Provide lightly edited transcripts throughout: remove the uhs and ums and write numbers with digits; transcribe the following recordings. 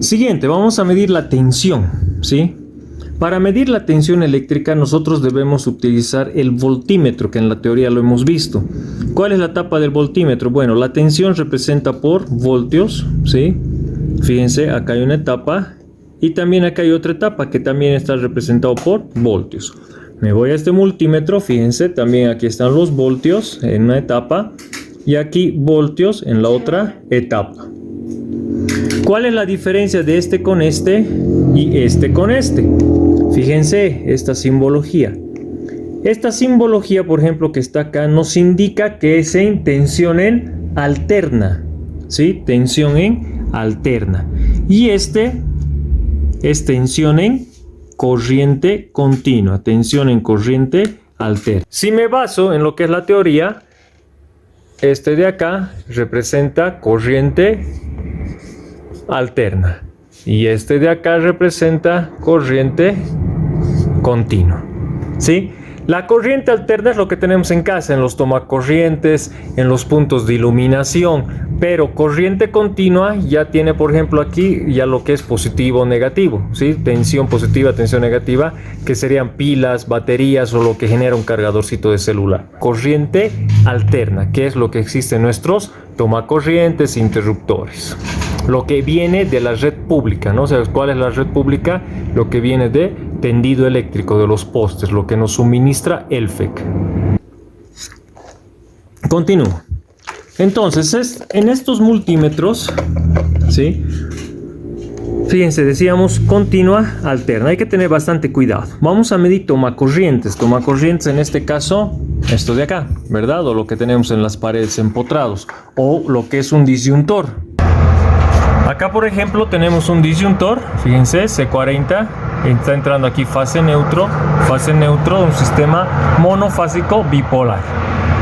Siguiente, vamos a medir la tensión, ¿sí? Para medir la tensión eléctrica nosotros debemos utilizar el voltímetro, que en la teoría lo hemos visto. ¿Cuál es la etapa del voltímetro? Bueno, la tensión representa por voltios, ¿sí? Fíjense, acá hay una etapa y también acá hay otra etapa que también está representado por voltios. Me voy a este multímetro, fíjense, también aquí están los voltios en una etapa y aquí voltios en la otra etapa. ¿Cuál es la diferencia de este con este y este con este? Fíjense esta simbología. Esta simbología, por ejemplo, que está acá, nos indica que es en tensión en alterna, ¿sí? Tensión en alterna. Y este es tensión en corriente continua, tensión en corriente alterna. Si me baso en lo que es la teoría, este de acá representa corriente alterna y este de acá representa corriente continua, ¿sí? La corriente alterna es lo que tenemos en casa, en los tomacorrientes, en los puntos de iluminación, pero corriente continua ya tiene, por ejemplo, aquí ya lo que es positivo o negativo, ¿sí? Tensión positiva, tensión negativa, que serían pilas, baterías o lo que genera un cargadorcito de celular. Corriente alterna, que es lo que existe en nuestros tomacorrientes, interruptores. Lo que viene de la red pública, ¿no? O sea, ¿cuál es la red pública? Lo que viene de tendido eléctrico, de los postes, lo que nos suministra el FEC. Continúo. Entonces, en estos multímetros, ¿sí? Fíjense, decíamos continua, alterna. Hay que tener bastante cuidado. Vamos a medir tomacorrientes. Tomacorrientes en este caso, esto de acá, ¿verdad? O lo que tenemos en las paredes empotrados. O lo que es un disyuntor. Acá, por ejemplo, tenemos un disyuntor, fíjense, C40, está entrando aquí fase neutro de un sistema monofásico bipolar.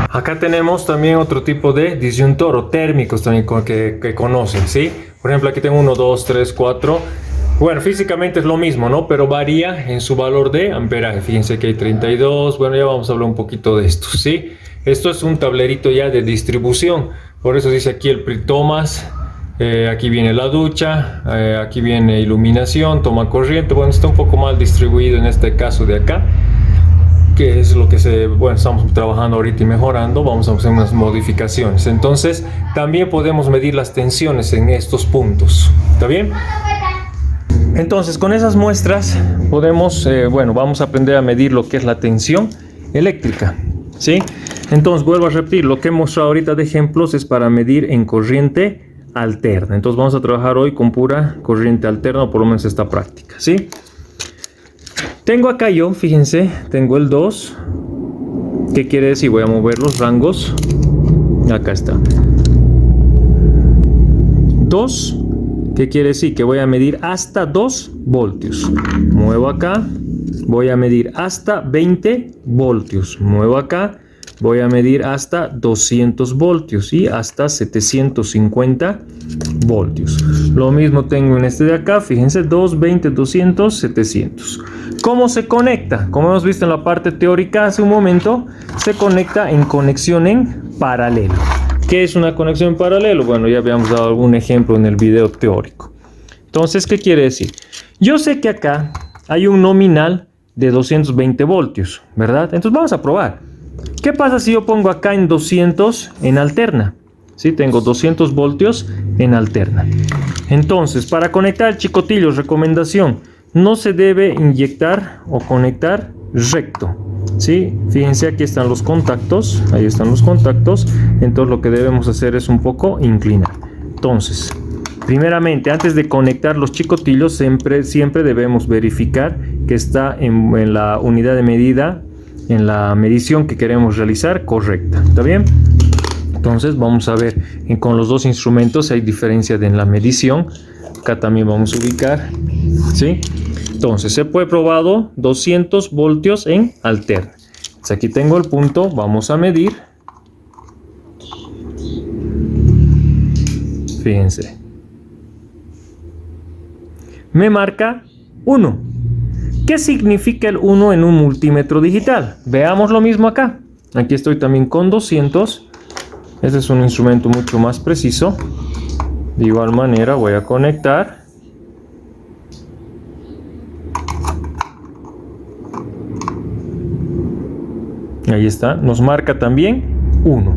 Acá tenemos también otro tipo de disyuntor o térmicos también que conocen, ¿sí? Por ejemplo, aquí tengo 1, 2, 3, 4. Bueno, físicamente es lo mismo, ¿no? Pero varía en su valor de amperaje. Fíjense que hay 32, bueno, ya vamos a hablar un poquito de esto, ¿sí? Esto es un tablerito ya de distribución, por eso dice aquí el pritomas. Aquí viene la ducha, aquí viene iluminación, toma corriente. Bueno, está un poco mal distribuido en este caso de acá, que es lo que estamos trabajando ahorita y mejorando. Vamos a hacer unas modificaciones. Entonces también podemos medir las tensiones en estos puntos, ¿está bien? Entonces con esas muestras podemos, vamos a aprender a medir lo que es la tensión eléctrica, ¿sí? Entonces vuelvo a repetir, lo que he mostrado ahorita de ejemplos es para medir en corriente alterna. Entonces vamos a trabajar hoy con pura corriente alterna, o por lo menos esta práctica, ¿sí? Tengo acá yo, fíjense, tengo el 2. ¿Qué quiere decir? Voy a mover los rangos. Acá está. 2. ¿Qué quiere decir? Que voy a medir hasta 2 voltios. Muevo acá. Voy a medir hasta 20 voltios. Muevo acá. Voy a medir hasta 200 voltios y hasta 750 voltios. Lo mismo tengo en este de acá, fíjense, 2, 20, 200, 700. ¿Cómo se conecta? Como hemos visto en la parte teórica hace un momento, se conecta en conexión en paralelo. ¿Qué es una conexión en paralelo? Bueno, ya habíamos dado algún ejemplo en el video teórico. Entonces, ¿qué quiere decir? Yo sé que acá hay un nominal de 220 voltios, ¿verdad? Entonces vamos a probar. ¿Qué pasa si yo pongo acá en 200 en alterna? ¿Sí? Tengo 200 voltios en alterna. Entonces, para conectar el chicotillo, recomendación, no se debe inyectar o conectar recto, ¿sí? Fíjense, aquí están los contactos, ahí están los contactos. Entonces lo que debemos hacer es un poco inclinar. Entonces, primeramente, antes de conectar los chicotillos, siempre debemos verificar que está en la unidad de medida, en la medición que queremos realizar, correcta. ¿Está bien? Entonces vamos a ver con los dos instrumentos hay diferencia en la medición. Acá también vamos a ubicar, ¿sí? Entonces he probado 200 voltios en alterna. Entonces, aquí tengo el punto, vamos a medir. Fíjense. Me marca 1. ¿Qué significa el 1 en un multímetro digital? Veamos lo mismo acá. Aquí estoy también con 200. Este es un instrumento mucho más preciso. De igual manera voy a conectar. Ahí está, nos marca también 1.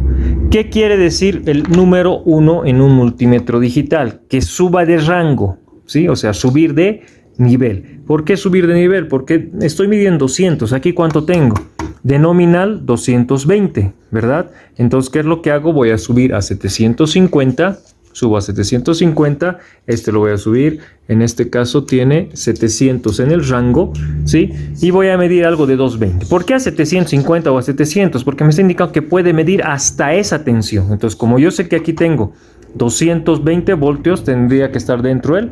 ¿Qué quiere decir el número 1 en un multímetro digital? Que suba de rango, ¿sí? O sea, subir de nivel. ¿Por qué subir de nivel? Porque estoy midiendo 200. ¿Aquí cuánto tengo? De nominal 220, ¿verdad? Entonces, ¿qué es lo que hago? Voy a subir a 750. Subo a 750, este lo voy a subir, en este caso tiene 700 en el rango, ¿sí? Y voy a medir algo de 220. ¿Por qué a 750 o a 700? Porque me está indicando que puede medir hasta esa tensión. Entonces, como yo sé que aquí tengo 220 voltios, tendría que estar dentro del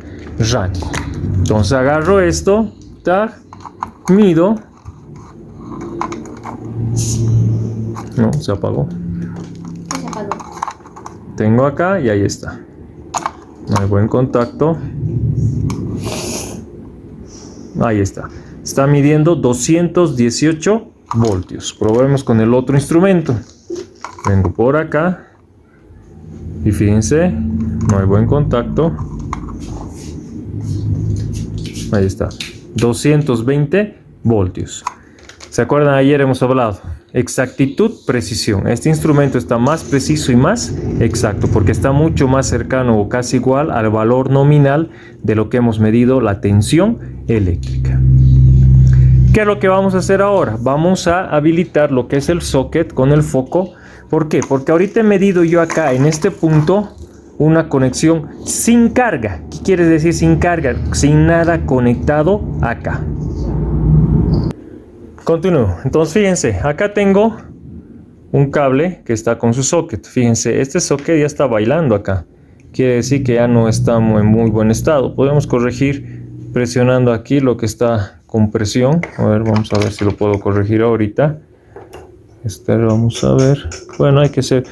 rango. Entonces agarro esto, tac, mido. No, se apagó. Tengo acá y ahí está. No hay buen contacto. Ahí está. Está midiendo 218 voltios. Probemos con el otro instrumento. Vengo por acá. Y fíjense, no hay buen contacto. Ahí está. 220 voltios. ¿Se acuerdan? Ayer hemos hablado. Exactitud, precisión. Este instrumento está más preciso y más exacto porque está mucho más cercano o casi igual al valor nominal de lo que hemos medido la tensión eléctrica. ¿Qué es lo que vamos a hacer ahora? Vamos a habilitar lo que es el socket con el foco. ¿Por qué? Porque ahorita he medido yo acá en este punto una conexión sin carga. ¿Qué quiere decir sin carga? Sin nada conectado acá. Continúo. Entonces fíjense, acá tengo un cable que está con su socket. Fíjense, este socket ya está bailando acá. Quiere decir que ya no está en muy buen estado. Podemos corregir presionando aquí lo que está con presión. A ver, vamos a ver si lo puedo corregir ahorita. Vamos a ver. Bueno, hay que hacer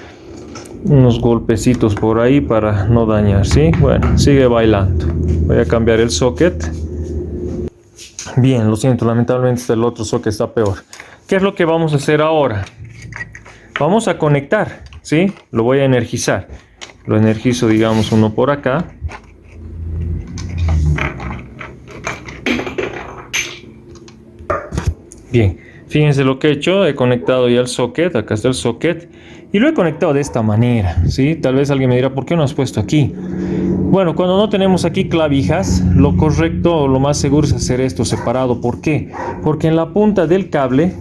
unos golpecitos por ahí para no dañar, ¿sí? Bueno, sigue bailando. Voy a cambiar el socket. Bien, lo siento, lamentablemente el otro socket está peor. ¿Qué es lo que vamos a hacer ahora? Vamos a conectar, ¿sí? Lo voy a energizar. Lo energizo, digamos, uno por acá. Bien, fíjense lo que he hecho. He conectado ya el socket. Acá está el socket. Y lo he conectado de esta manera, ¿sí? Tal vez alguien me dirá, ¿por qué no has puesto aquí? Bueno, cuando no tenemos aquí clavijas, lo correcto o lo más seguro es hacer esto separado. ¿Por qué? Porque en la punta del cable,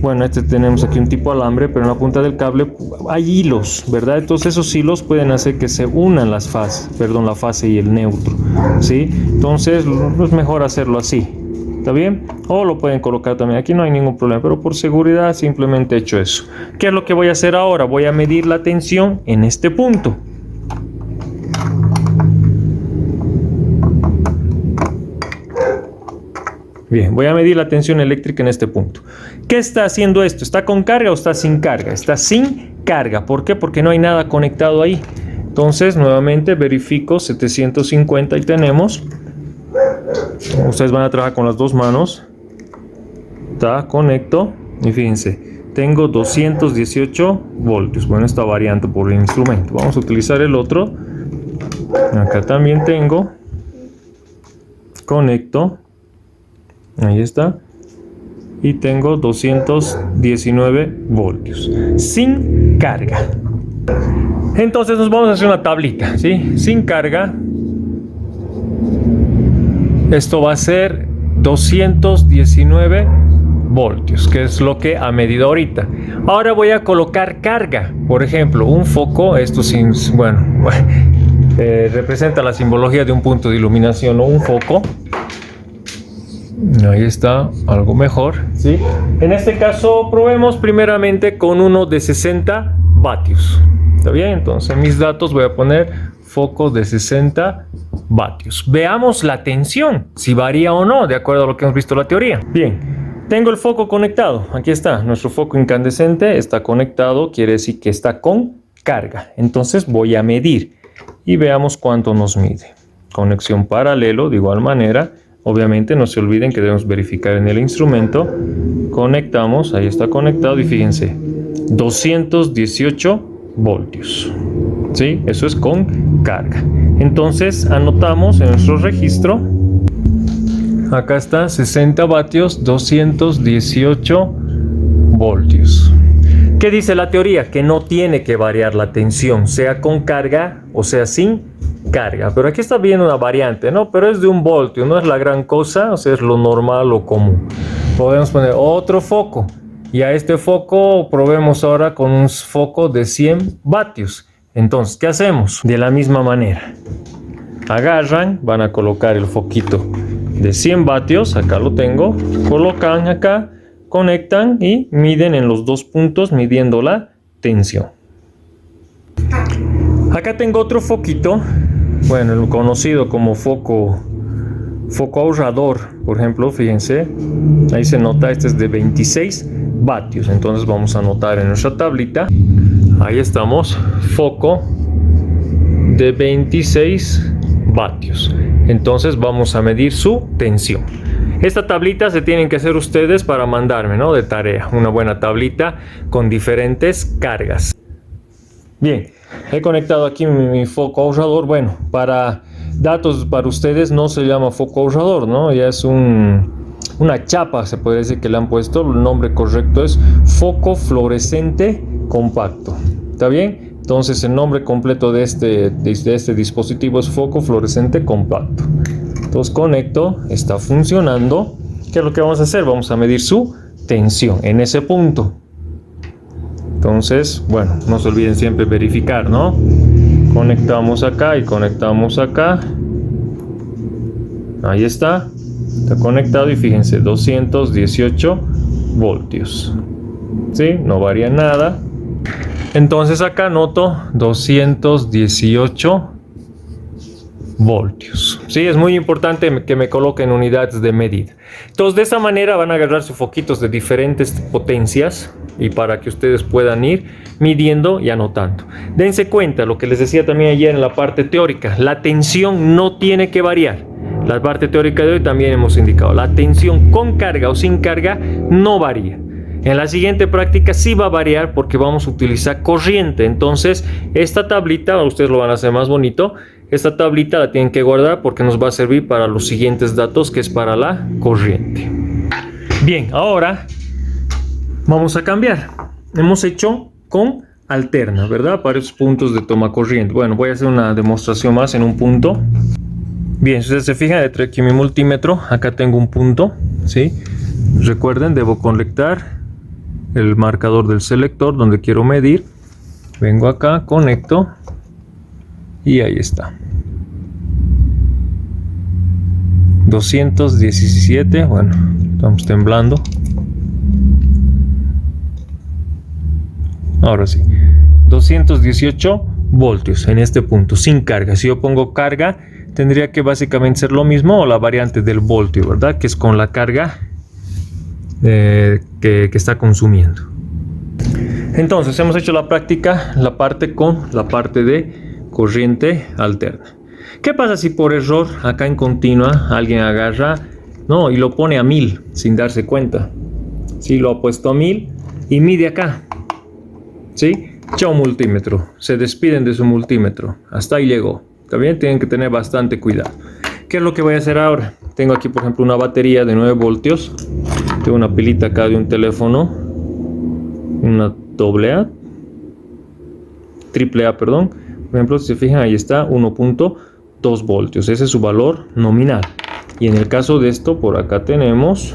bueno, tenemos aquí un tipo alambre, pero en la punta del cable hay hilos, ¿verdad? Entonces esos hilos pueden hacer que se unan las fases, la fase y el neutro, ¿sí? Entonces es mejor hacerlo así. ¿Está bien? O lo pueden colocar también. Aquí no hay ningún problema, pero por seguridad simplemente he hecho eso. ¿Qué es lo que voy a hacer ahora? Voy a medir la tensión en este punto. Bien, voy a medir la tensión eléctrica en este punto. ¿Qué está haciendo esto? ¿Está con carga o está sin carga? Está sin carga. ¿Por qué? Porque no hay nada conectado ahí. Entonces, nuevamente verifico 750 y tenemos. Ustedes van a trabajar con las dos manos. Conecto y fíjense, tengo 218 voltios. Bueno, está variando por el instrumento. Vamos a utilizar el otro. Acá también tengo. Conecto. Ahí está. Y tengo 219 voltios. Sin carga. Entonces nos vamos a hacer una tablita, ¿sí? Sin carga. Esto va a ser 219 voltios, que es lo que ha medido ahorita. Ahora voy a colocar carga. Por ejemplo, un foco, esto representa la simbología de un punto de iluminación o un foco. Ahí está, algo mejor, ¿sí? En este caso, probemos primeramente con uno de 60 vatios. ¿Está bien? Entonces, en mis datos voy a poner foco de 60 vatios. Veamos la tensión, si varía o no, de acuerdo a lo que hemos visto en la teoría. Bien, tengo el foco conectado. Aquí está, nuestro foco incandescente está conectado, quiere decir que está con carga. Entonces voy a medir y veamos cuánto nos mide. Conexión paralelo, de igual manera. Obviamente no se olviden que debemos verificar en el instrumento. Conectamos, ahí está conectado y fíjense, 218 voltios. ¿Sí? Eso es con carga. Entonces anotamos en nuestro registro. Acá está 60 vatios, 218 voltios. ¿Qué dice la teoría? Que no tiene que variar la tensión, sea con carga o sea sin carga. Pero aquí está viendo una variante, ¿no? Pero es de 1 voltio, no es la gran cosa, o sea, es lo normal o común. Podemos poner otro foco. Y a este foco probemos ahora con un foco de 100 vatios. Entonces, ¿qué hacemos? De la misma manera. Agarran, van a colocar el foquito de 100 vatios, acá lo tengo, colocan acá, conectan y miden en los 2 puntos midiendo la tensión. Acá tengo otro foquito, bueno, el conocido como foco ahorrador, por ejemplo, fíjense, ahí se nota, este es de 26 vatios, entonces vamos a anotar en nuestra tablita, ahí estamos, foco de 26 vatios, entonces vamos a medir su tensión. Esta tablita se tienen que hacer ustedes para mandarme, ¿no? De tarea, una buena tablita con diferentes cargas. Bien, he conectado aquí mi foco ahorrador. Bueno, para datos para ustedes no se llama foco ahorrador, ¿no? Ya es una chapa, se puede decir que le han puesto. El nombre correcto es foco fluorescente compacto. ¿Está bien? Entonces el nombre completo de este dispositivo es foco fluorescente compacto. Entonces conecto, está funcionando. ¿Qué es lo que vamos a hacer? Vamos a medir su tensión en ese punto. Entonces, bueno, no se olviden siempre verificar, ¿no? Conectamos acá y conectamos acá. Ahí está conectado y fíjense, 218 voltios. ¿Sí? No varía nada. Entonces acá anoto 218 voltios. Sí, es muy importante que me coloquen unidades de medida. Entonces de esa manera van a agarrar sus foquitos de diferentes potencias y para que ustedes puedan ir midiendo y anotando. Dense cuenta lo que les decía también ayer en la parte teórica, la tensión no tiene que variar. La parte teórica de hoy también hemos indicado, la tensión con carga o sin carga no varía. En la siguiente práctica sí va a variar porque vamos a utilizar corriente. Entonces esta tablita, ustedes lo van a hacer más bonito, esta tablita la tienen que guardar porque nos va a servir para los siguientes datos, que es para la corriente. Bien, ahora vamos a cambiar. Hemos hecho con alterna, ¿verdad? Para esos puntos de toma corriente. Bueno, voy a hacer una demostración más en un punto. Bien, si ustedes se fijan, detrás aquí mi multímetro, acá tengo un punto, ¿sí? Recuerden, debo conectar el marcador del selector donde quiero medir. Vengo acá, conecto y ahí está. 217, bueno, estamos temblando. Ahora sí, 218 voltios en este punto, sin carga. Si yo pongo carga, tendría que básicamente ser lo mismo o la variante del voltio, ¿verdad? Que es con la carga que está consumiendo. Entonces hemos hecho la práctica, la parte con la parte de corriente alterna. ¿Qué pasa si por error acá en continua alguien agarra, no, y lo pone a 1000 sin darse cuenta? Sí, lo ha puesto a 1000 y mide acá. ¿Sí? Chao multímetro, se despiden de su multímetro, hasta ahí llegó. También tienen que tener bastante cuidado. ¿Qué es lo que voy a hacer ahora? Tengo aquí por ejemplo una batería de 9 voltios, tengo una pilita acá de un teléfono, una AA, perdón. Por ejemplo, si se fijan, ahí está 1.2 voltios, ese es su valor nominal. Y en el caso de esto, por acá tenemos,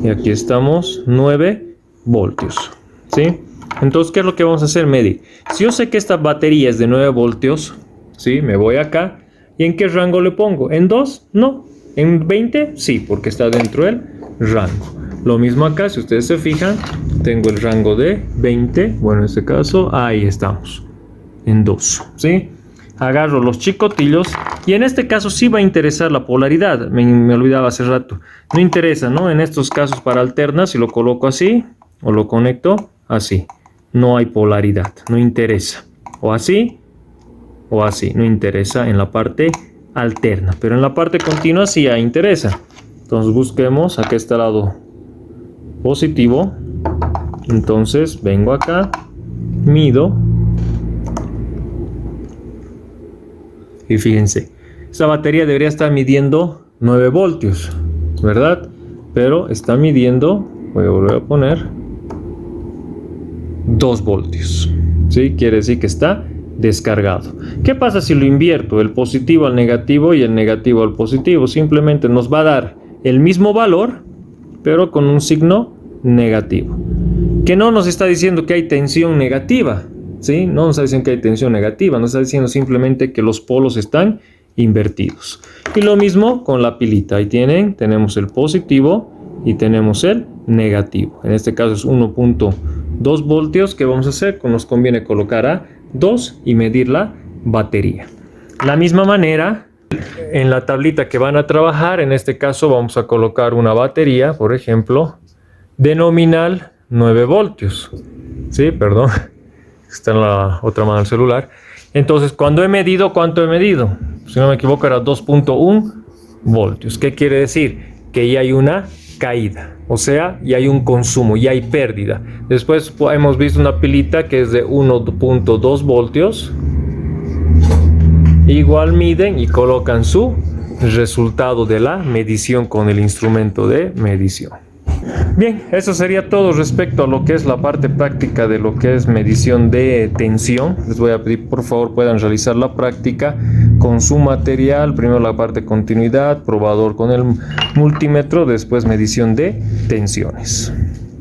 y aquí estamos 9 voltios, ¿sí? Entonces, ¿qué es lo que vamos a hacer? Medir. Si yo sé que esta batería es de 9 voltios, ¿sí? Me voy acá. ¿Y en qué rango le pongo? ¿En 2? No. ¿En 20? Sí, porque está dentro del rango. Lo mismo acá, si ustedes se fijan, tengo el rango de 20. Bueno, en este caso, ahí estamos. En 2, ¿sí? Agarro los chicotillos y en este caso sí va a interesar la polaridad. Me olvidaba hace rato. No interesa, ¿no? En estos casos para alternas, si lo coloco así o lo conecto así, no hay polaridad, no interesa. O así, no interesa en la parte alterna. Pero en la parte continua sí ya interesa. Entonces busquemos, acá está el lado positivo. Entonces vengo acá, mido. Y fíjense, esta batería debería estar midiendo 9 voltios, ¿verdad? Pero está midiendo voy a volver a poner 2 voltios, ¿sí? Quiere decir que está descargado. ¿Qué pasa si lo invierto? El positivo al negativo y el negativo al positivo. Simplemente nos va a dar el mismo valor, pero con un signo negativo. Que no nos está diciendo que hay tensión negativa, ¿sí? No nos está diciendo que hay tensión negativa, nos está diciendo simplemente que los polos están invertidos. Y lo mismo con la pilita. Ahí tenemos el positivo y tenemos el negativo. En este caso es 1.2 voltios. ¿Qué vamos a hacer? Nos conviene colocar a 2 y medir la batería. La misma manera, en la tablita que van a trabajar, en este caso vamos a colocar una batería, por ejemplo, de nominal 9 voltios. Sí, perdón, está en la otra mano del celular. Entonces, cuando he medido, ¿cuánto he medido? Si no me equivoco, era 2.1 voltios. ¿Qué quiere decir? Que ya hay una caída, o sea, ya hay un consumo, ya hay pérdida. Después hemos visto una pilita que es de 1.2 voltios. Igual miden y colocan su resultado de la medición con el instrumento de medición. Bien, eso sería todo respecto a lo que es la parte práctica de lo que es medición de tensión. Les voy a pedir por favor puedan realizar la práctica con su material. Primero la parte de continuidad, probador con el multímetro, después medición de tensiones.